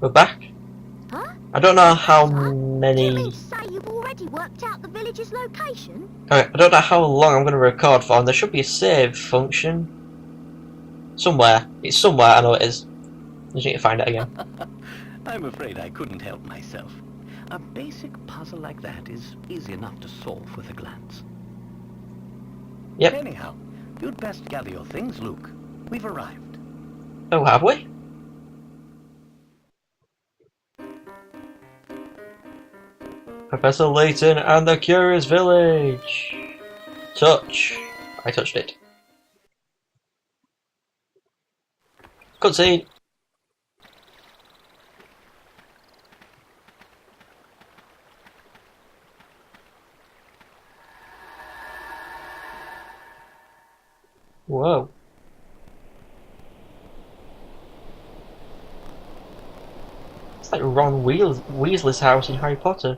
We're back. Huh? I don't know how Do you many... mean to say you've already worked out the village's location? I don't know how long I'm going to record for, and there should be a save function. Somewhere. It's somewhere, I know it is. I just need to find it again. I'm afraid I couldn't help myself. A basic puzzle like that is easy enough to solve with a glance. Yep. Anyhow, you'd best gather your things, Luke. We've arrived. Oh, have we? Professor Layton and the Curious Village. Touch. I touched it. Cutscene. Whoa. It's like Ron Weasley's house in Harry Potter.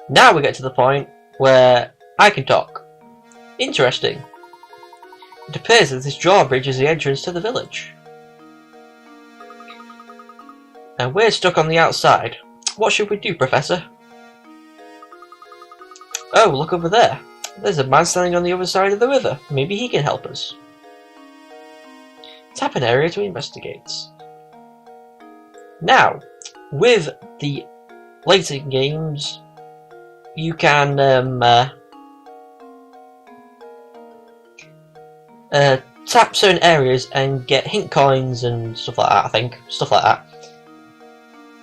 Now we get to the point where I can talk. Interesting. It appears that this drawbridge is the entrance to the village. And we're stuck on the outside. What should we do, Professor? Oh, look over there. There's a man standing on the other side of the river. Maybe he can help us. Tap an area to investigate. Now, with the Layton games, you can tap certain areas and get hint coins and stuff like that, I think. Stuff like that.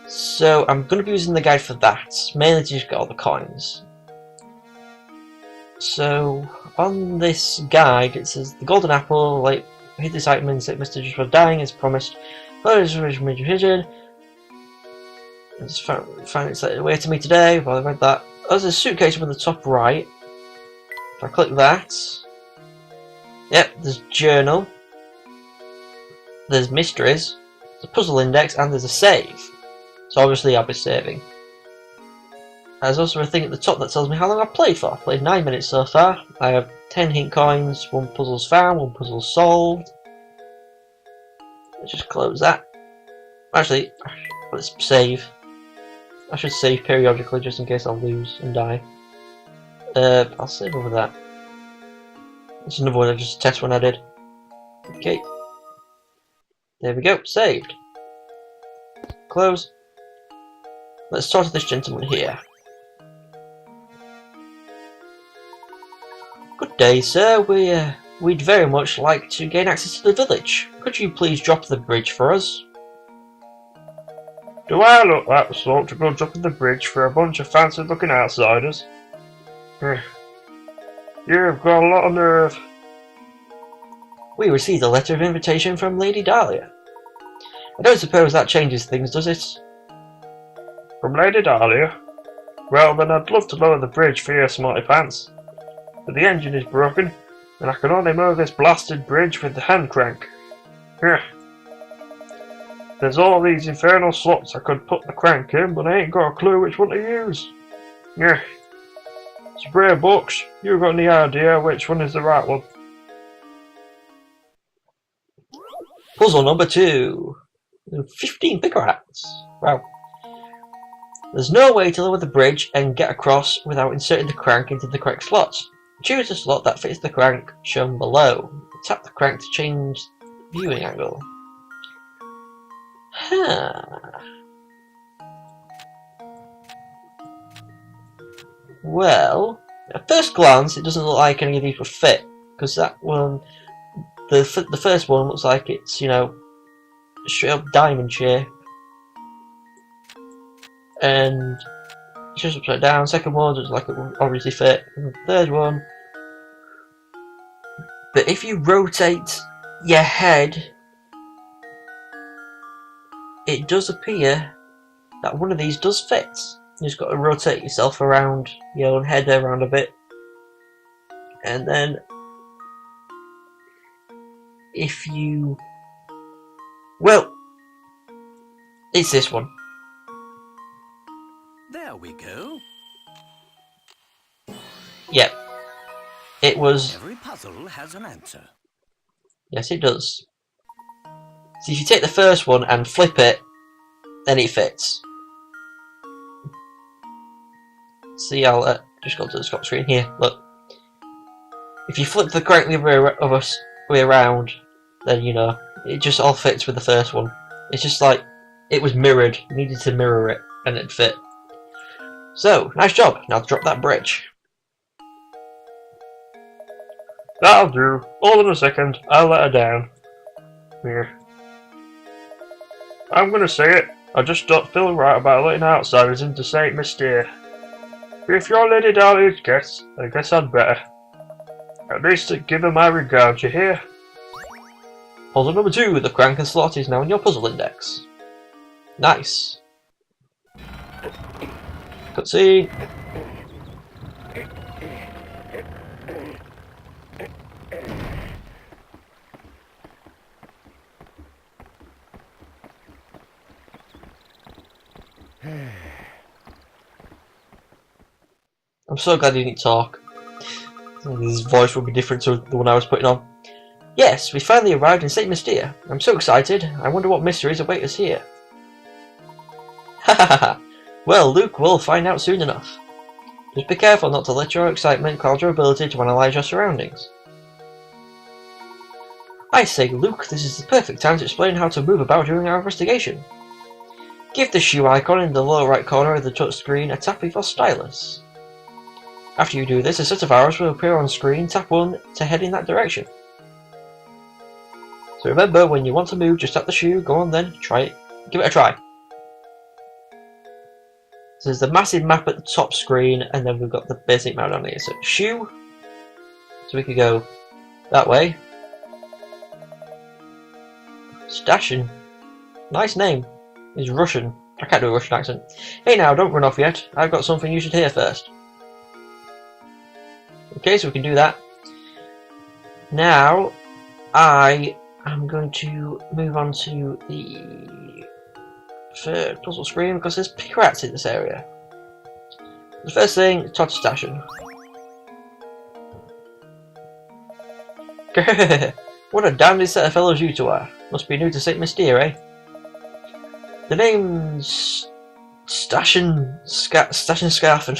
So I'm going to be using the guide for that, mainly to just get all the coins. So on this guide it says the golden apple, like hit this item and say Mr. Joshua dying as promised. Let's find its way to me today. Well, I read that. There's a suitcase up in the top right. If I click that, yep, there's journal, there's mysteries, there's a puzzle index, and there's a save. So obviously I'll be saving. There's also a thing at the top that tells me how long I've played for. I've played 9 minutes so far. I have 10 hint coins, 1 puzzle's found, 1 puzzle solved. Let's just close that. Actually, let's save. I should save periodically just in case I'll lose and die. I'll save over that. It's another one, just a test one I did. Okay. There we go, saved. Close. Let's talk to this gentleman here. Good day, sir. We'd very much like to gain access to the village. Could you please drop the bridge for us? Do I look like the sort to go dropping the bridge for a bunch of fancy-looking outsiders? You've got a lot of nerve. We received a letter of invitation from Lady Dahlia. I don't suppose that changes things, does it? From Lady Dahlia? Well, then I'd love to lower the bridge for your smarty pants. But the engine is broken, and I can only move this blasted bridge with the hand crank. There's all these infernal slots I could put the crank in, but I ain't got a clue which one to use. Spray books, you got any idea which one is the right one? Puzzle number 2. 15 picker rats. Wow. There's no way to lower the bridge and get across without inserting the crank into the correct slot. Choose a slot that fits the crank shown below. Tap the crank to change viewing angle. Well, at first glance it doesn't look like any of these would fit, because that one, the first one looks like it's, you know, straight up diamond shape, and it's just upside down. Second one looks like it will obviously fit, and the third one. But if you rotate your head, it does appear that one of these does fit. You just got to rotate yourself around, your own head around a bit, and then if you, well, it's this one. There we go. Yep, it was. Every puzzle has an answer. Yes, it does. So if you take the first one and flip it, then it fits. See, I'll just go to the Scott screen here. Look, if you flip the correct way around, then you know it just all fits with the first one. It's just like it was mirrored. You needed to mirror it, and it fit. So nice job. Now drop that bridge. That'll do. All in a second. I'll let her down. Here. I'm gonna say it. I just don't feel right about letting outsiders into St. Mystere. But if you're Lady Dahlia's guest, I guess I'd better. At least give her my regards, you hear? Puzzle number 2, the crank and slot is now in your puzzle index. Nice. Cutscene. I'm so glad he didn't talk. His voice would be different to the one I was putting on. Yes, we finally arrived in St. Mystere. I'm so excited. I wonder what mysteries await us here. Ha ha ha. Well, Luke, we'll find out soon enough. Just be careful not to let your excitement cloud your ability to analyze your surroundings. I say, Luke, this is the perfect time to explain how to move about during our investigation. Give the shoe icon in the lower right corner of the touchscreen a tap with your stylus. After you do this, a set of arrows will appear on screen. Tap 1 to head in that direction. So remember, when you want to move, just tap the shoe. Go on then, try it. Give it a try. So there's the massive map at the top screen, and then we've got the basic map down here. So shoe. So we could go that way. Stashin. Nice name. He's Russian. I can't do a Russian accent. Hey now, don't run off yet. I've got something you should hear first. Okay, so we can do that. Now, I am going to move on to the third puzzle screen because there's pirates in this area. The first thing, Todd Station. What a dandy set of fellows you two are. Must be new to St. Mystere, eh? The name's Stashin Scarfin.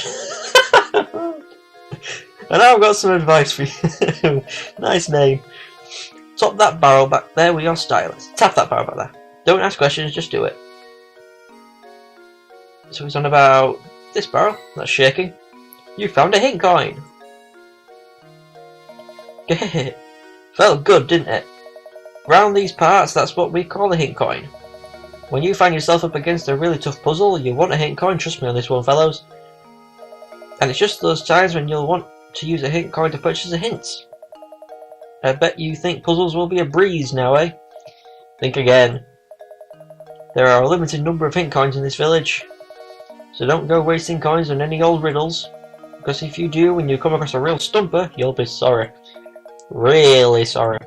And I've got some advice for you. Nice name. Top that barrel back there with your stylus. Tap that barrel back there. Don't ask questions, just do it. So he's on about this barrel. That's shaking. You found a hint coin. Felt good, didn't it? Round these parts, that's what we call a hint coin. When you find yourself up against a really tough puzzle, you want a hint coin, trust me on this one, fellows. And it's just those times when you'll want to use a hint coin to purchase a hint. I bet you think puzzles will be a breeze now, eh? Think again. There are a limited number of hint coins in this village, so don't go wasting coins on any old riddles, because if you do, when you come across a real stumper, you'll be sorry. Really sorry.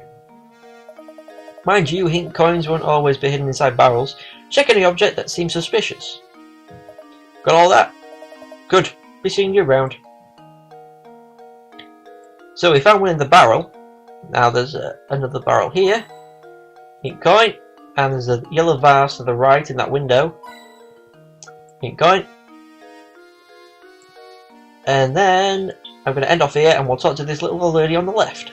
Mind you, hint coins won't always be hidden inside barrels. Check any object that seems suspicious. Got all that? Good. Be seeing you around. So we found one in the barrel. Now there's another barrel here. Hint coin. And there's a yellow vase to the right in that window. Hint coin. And then I'm going to end off here and we'll talk to this little old lady on the left.